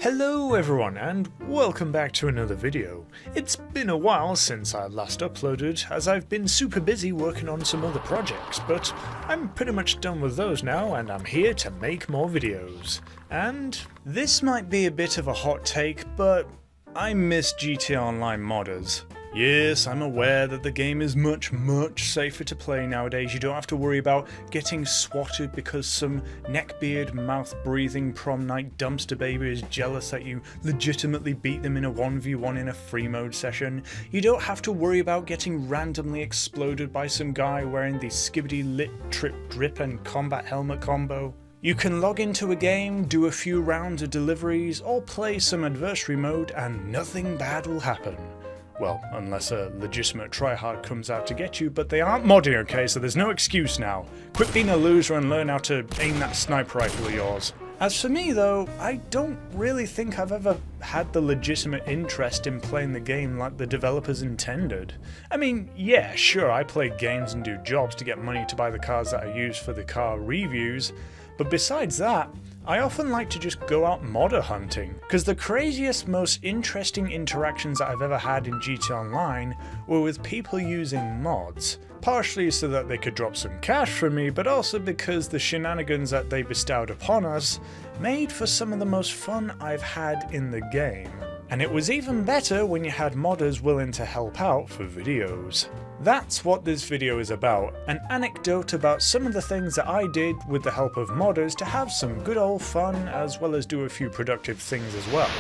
Hello everyone and welcome back to another video. It's been a while since I last uploaded as I've been super busy working on some other projects, but I'm pretty much done with those now and I'm here to make more videos. And this might be a bit of a hot take, but I miss GTA Online modders. Yes, I'm aware that the game is much safer to play nowadays. You don't have to worry about getting swatted because some neckbeard, mouth-breathing prom night dumpster baby is jealous that you legitimately beat them in a 1v1 in a free mode session. You don't have to worry about getting randomly exploded by some guy wearing the skibbity lit trip drip and combat helmet combo. You can log into a game, do a few rounds of deliveries, or play some adversary mode and nothing bad will happen. Well, unless a legitimate tryhard comes out to get you, but they aren't modding, okay, so there's no excuse now. Quit being a loser and learn how to aim that sniper rifle of yours. As for me though, I don't really think I've ever had the legitimate interest in playing the game like the developers intended. I mean, yeah, sure, I play games and do jobs to get money to buy the cars that I use for the car reviews, but besides that, I often like to just go out modder hunting, because the craziest, most interesting interactions that I've ever had in GTA Online were with people using mods. Partially so that they could drop some cash from me, but also because the shenanigans that they bestowed upon us made for some of the most fun I've had in the game. And it was even better when you had modders willing to help out for videos. That's what this video is about, an anecdote about some of the things that I did with the help of modders to have some good old fun as well as do a few productive things as well.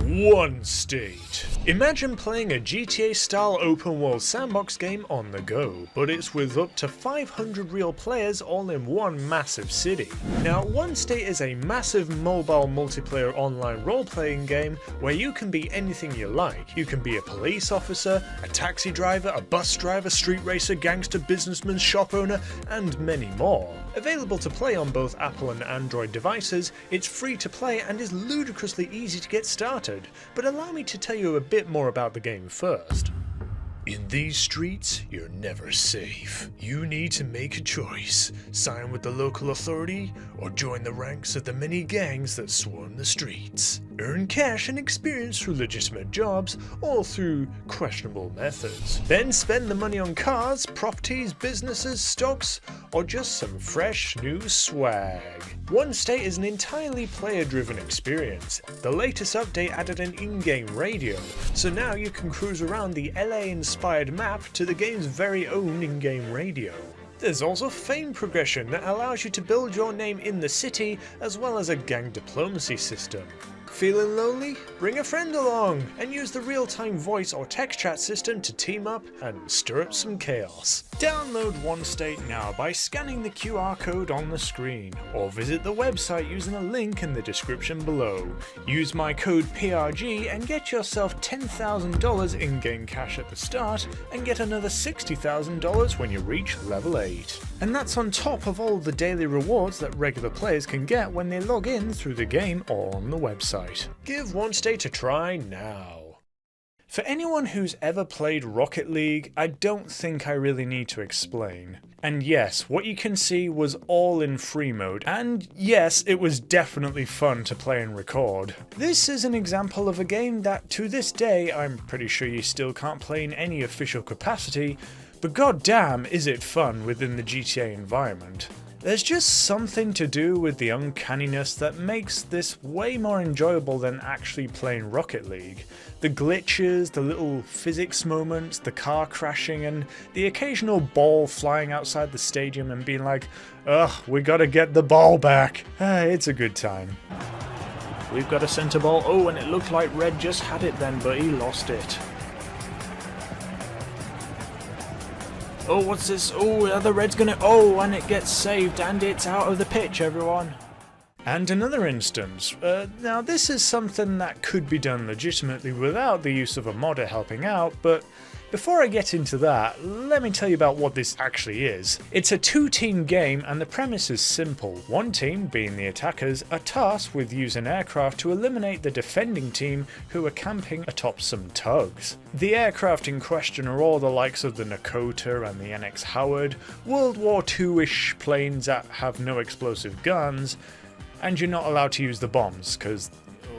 One state. Imagine playing a GTA style open world sandbox game on the go, but it's with up to 500 real players all in one massive city. Now, One State is a massive mobile multiplayer online role-playing game where you can be anything you like. You can be a police officer, a taxi driver, a bus driver, street racer, gangster, businessman, shop owner, and many more. Available to play on both Apple and Android devices, it's free to play and is ludicrously easy to get started, but allow me to tell you a bit more about the game first. In these streets, you're never safe. You need to make a choice. Sign with the local authority, or join the ranks of the many gangs that swarm the streets. Earn cash and experience through legitimate jobs, or through questionable methods. Then spend the money on cars, properties, businesses, stocks, or just some fresh new swag. One State is an entirely player-driven experience. The latest update added an in-game radio, so now you can cruise around the LA-inspired map to the game's very own in-game radio. There's also fame progression that allows you to build your name in the city, as well as a gang diplomacy system. Feeling lonely? Bring a friend along and use the real-time voice or text chat system to team up and stir up some chaos. Download One State now by scanning the QR code on the screen, or visit the website using the link in the description below. Use my code PRG and get yourself $10,000 in-game cash at the start and get another $60,000 when you reach level 8. And that's on top of all the daily rewards that regular players can get when they log in through the game or on the website. Give One State a try now. For anyone who's ever played Rocket League, I don't think I really need to explain. And yes, what you can see was all in free mode, and yes, it was definitely fun to play and record. This is an example of a game that to this day I'm pretty sure you still can't play in any official capacity, but goddamn is it fun within the GTA environment. There's just something to do with the uncanniness that makes this way more enjoyable than actually playing Rocket League. The glitches, the little physics moments, the car crashing, and the occasional ball flying outside the stadium and being like, ugh, we gotta get the ball back. It's a good time. We've got a centre ball. Oh, and it looked like Red just had it then, but he lost it. Oh, what's this? Oh, the Red's gonna... Oh, and it gets saved and it's out of the pitch, everyone. And another instance. Now this is something that could be done legitimately without the use of a modder helping out, but before I get into that, let me tell you about what this actually is. It's a two-team game and the premise is simple. One team, being the attackers, are tasked with using aircraft to eliminate the defending team who are camping atop some tugs. The aircraft in question are all the likes of the Nakota and the NX Howard, World War II-ish planes that have no explosive guns, and you're not allowed to use the bombs, because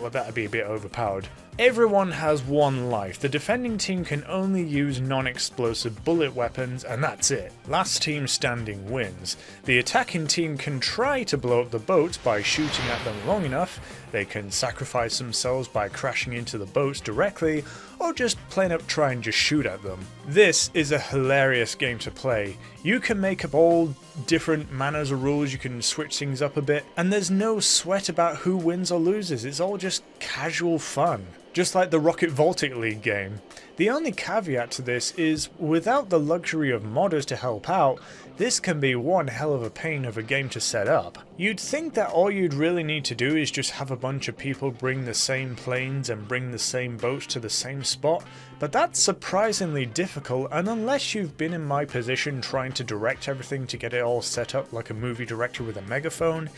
well, that'd be a bit overpowered. Everyone has one life. The defending team can only use non-explosive bullet weapons, and that's it. Last team standing wins. The attacking team can try to blow up the boats by shooting at them long enough. They can sacrifice themselves by crashing into the boats directly, or just plain up try and just shoot at them. This is a hilarious game to play. You can make up all different manners of rules, you can switch things up a bit, and there's no sweat about who wins or loses. It's all just casual fun. Just like the Rocket Voltic League game. The only caveat to this is, without the luxury of modders to help out, this can be one hell of a pain of a game to set up. You'd think that all you'd really need to do is just have a bunch of people bring the same planes and bring the same boats to the same spot, but that's surprisingly difficult, and unless you've been in my position trying to direct everything to get it all set up like a movie director with a megaphone,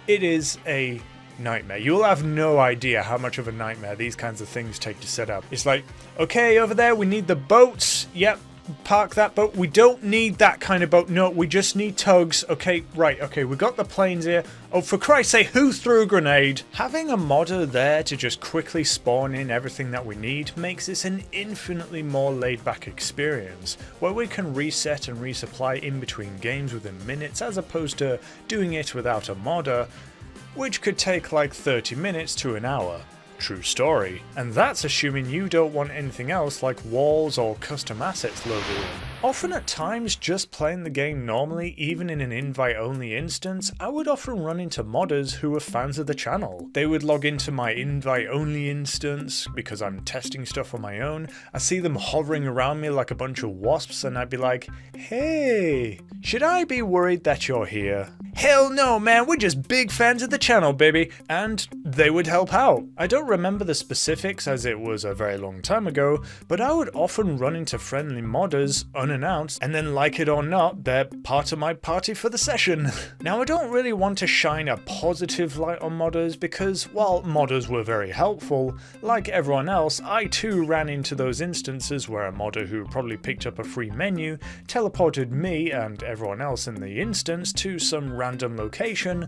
it is a nightmare. You'll have no idea how much of a nightmare these kinds of things take to set up. It's like, okay, over there we need the boats. Yep, park that boat. We don't need that kind of boat. No, we just need tugs. Okay, right, okay, we got the planes here. Oh, for Christ's sake, who threw a grenade? Having a modder there to just quickly spawn in everything that we need makes this an infinitely more laid-back experience, where we can reset and resupply in between games within minutes, as opposed to doing it without a modder, which could take like 30 minutes to an hour. True story. And that's assuming you don't want anything else like walls or custom assets loaded in. Often at times, just playing the game normally, even in an invite-only instance, I would often run into modders who are fans of the channel. They would log into my invite-only instance because I'm testing stuff on my own. I see them hovering around me like a bunch of wasps, and I'd be like, hey, should I be worried that you're here? Hell no, man, we're just big fans of the channel, baby. And they would help out. I don't remember the specifics as it was a very long time ago, but I would often run into friendly modders unannounced, and then, like it or not, they're part of my party for the session. Now, I don't really want to shine a positive light on modders because, while modders were very helpful, like everyone else, I too ran into those instances where a modder who probably picked up a free menu teleported me and everyone else in the instance to some random location,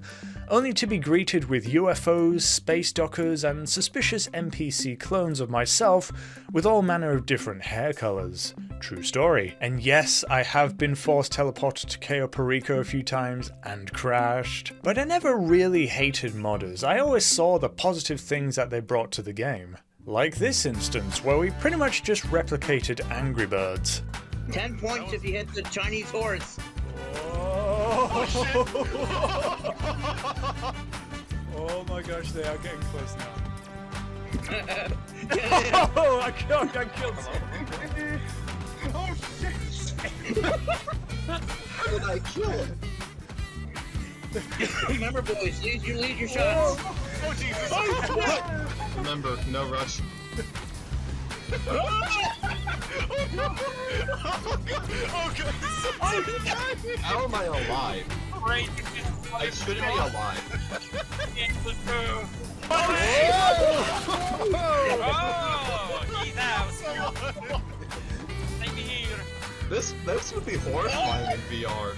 only to be greeted with UFOs, space dockers, and suspicious NPC clones of myself with all manner of different hair colours. True story. And yes, I have been force teleported to Cayo Perico a few times and crashed. But I never really hated modders. I always saw the positive things that they brought to the game. Like this instance, where we pretty much just replicated Angry Birds. 10 points if you hit the Chinese horse. Oh my gosh, they are getting close now. Oh, I killed someone. Oh shit! How did I kill him? Remember, boys, lead your shots. Oh Jesus! Remember, no rush. How am I alive? I shouldn't be alive. This would be horrifying in VR.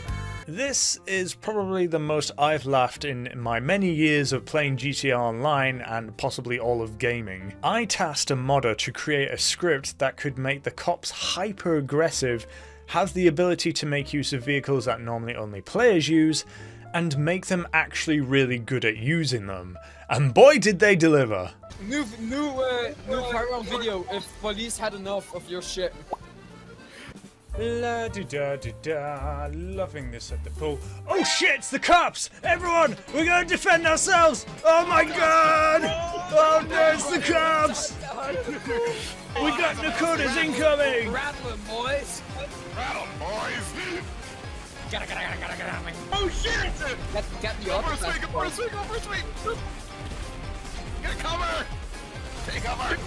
This is probably the most I've laughed in my many years of playing GTA Online and possibly all of gaming. I tasked a modder to create a script that could make the cops hyper aggressive, have the ability to make use of vehicles that normally only players use, and make them actually really good at using them. And boy did they deliver! New viral video if police had enough of your shit. La di da di da, loving this at the pool. Oh shit, it's the cops! Everyone, we're gonna defend ourselves! Oh my god! Oh no, it's the cops! We got Nakotas incoming! Rattle 'em, boys! Rattle, boys! Oh shit! Get the other side. Go first way! Get cover! Take cover!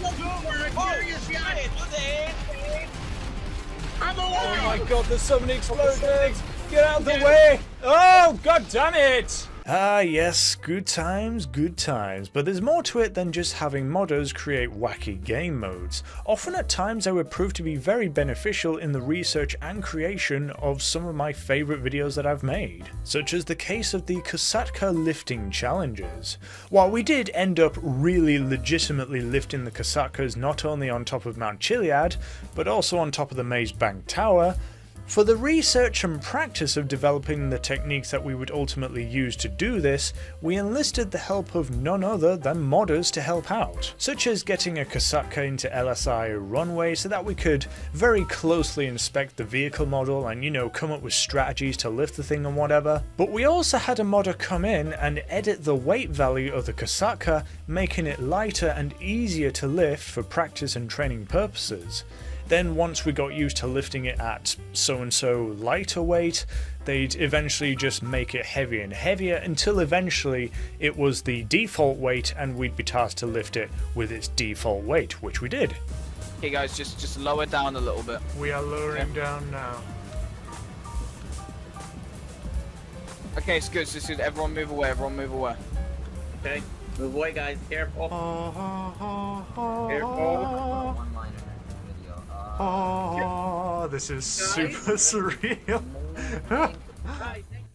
Oh my god, there's so many explosions! Get out of the way! Oh, god damn it! Ah yes, good times, but there's more to it than just having modders create wacky game modes. Often at times they would prove to be very beneficial in the research and creation of some of my favourite videos that I've made, such as the case of the Kosatka lifting challenges. While we did end up really legitimately lifting the Kosatkas not only on top of Mount Chiliad, but also on top of the Maze Bank Tower, for the research and practice of developing the techniques that we would ultimately use to do this, we enlisted the help of none other than modders to help out, such as getting a Kosatka into LSI runway so that we could very closely inspect the vehicle model and, you know, come up with strategies to lift the thing and whatever. But we also had a modder come in and edit the weight value of the Kosatka, making it lighter and easier to lift for practice and training purposes. Then once we got used to lifting it at so-and-so lighter weight, they'd eventually just make it heavier and heavier until eventually it was the default weight and we'd be tasked to lift it with its default weight, which we did. Okay guys, just lower down a little bit. We are lowering down now. Okay, it's good, it's good. Everyone move away, Okay, move away, guys. Careful. Careful. Oh, this is super surreal.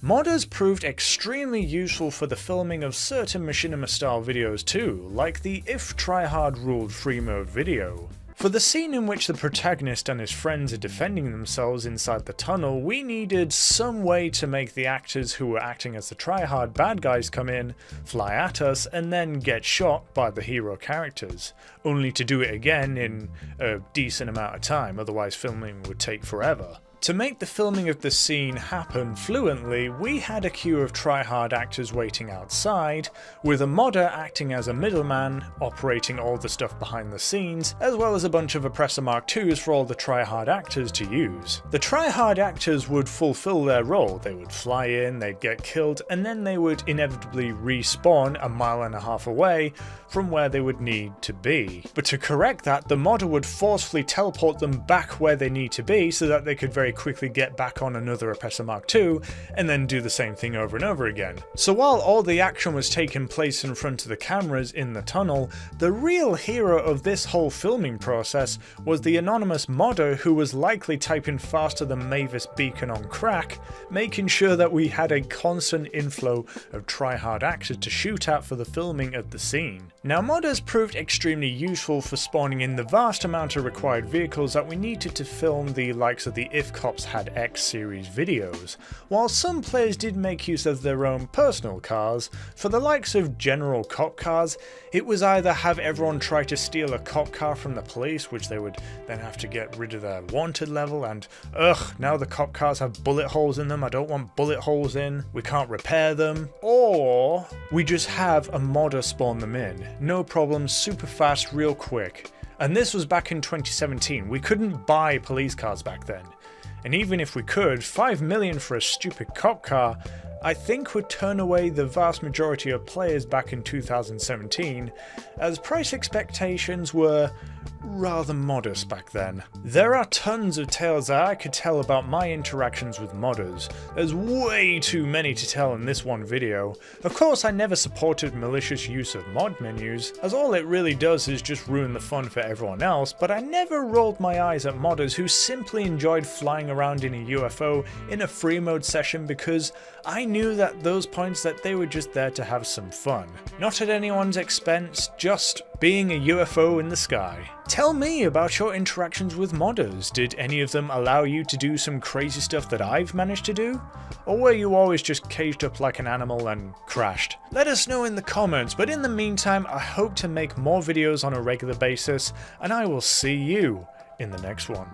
Modders proved extremely useful for the filming of certain machinima style videos too, like the If Tryhard Ruled Free Mode video. For the scene in which the protagonist and his friends are defending themselves inside the tunnel, we needed some way to make the actors who were acting as the tryhard bad guys come in, fly at us, and then get shot by the hero characters, only to do it again in a decent amount of time, otherwise filming would take forever. To make the filming of the scene happen fluently, we had a queue of tryhard actors waiting outside, with a modder acting as a middleman, operating all the stuff behind the scenes, as well as a bunch of Oppressor Mark IIs for all the tryhard actors to use. The tryhard actors would fulfill their role. They would fly in, they'd get killed, and then they would inevitably respawn a mile and a half away from where they would need to be. But to correct that, the modder would forcefully teleport them back where they need to be so that they could very quickly get back on another Oppressor Mark II and then do the same thing over and over again. So while all the action was taking place in front of the cameras in the tunnel, the real hero of this whole filming process was the anonymous modder who was likely typing faster than Mavis Beacon on crack, making sure that we had a constant inflow of tryhard actors to shoot at for the filming of the scene. Now, modders proved extremely useful for spawning in the vast amount of required vehicles that we needed to film the likes of the If Cops Had X series videos. While some players did make use of their own personal cars, for the likes of general cop cars, it was either have everyone try to steal a cop car from the police, which they would then have to get rid of their wanted level, and now the cop cars have bullet holes in them, I don't want bullet holes in, we can't repair them, or we just have a modder spawn them in. No problem, super fast, real quick. And this was back in 2017, we couldn't buy police cars back then. And even if we could, 5 million for a stupid cop car, I think would turn away the vast majority of players back in 2017, as price expectations were rather modest back then. There are tons of tales that I could tell about my interactions with modders. There's way too many to tell in this one video. Of course, I never supported malicious use of mod menus, as all it really does is just ruin the fun for everyone else, but I never rolled my eyes at modders who simply enjoyed flying around in a UFO in a free mode session because I knew that those points that they were just there to have some fun. Not at anyone's expense, just being a UFO in the sky. Tell me about your interactions with modders. Did any of them allow you to do some crazy stuff that I've managed to do? Or were you always just caged up like an animal and crashed? Let us know in the comments, but in the meantime, I hope to make more videos on a regular basis, and I will see you in the next one.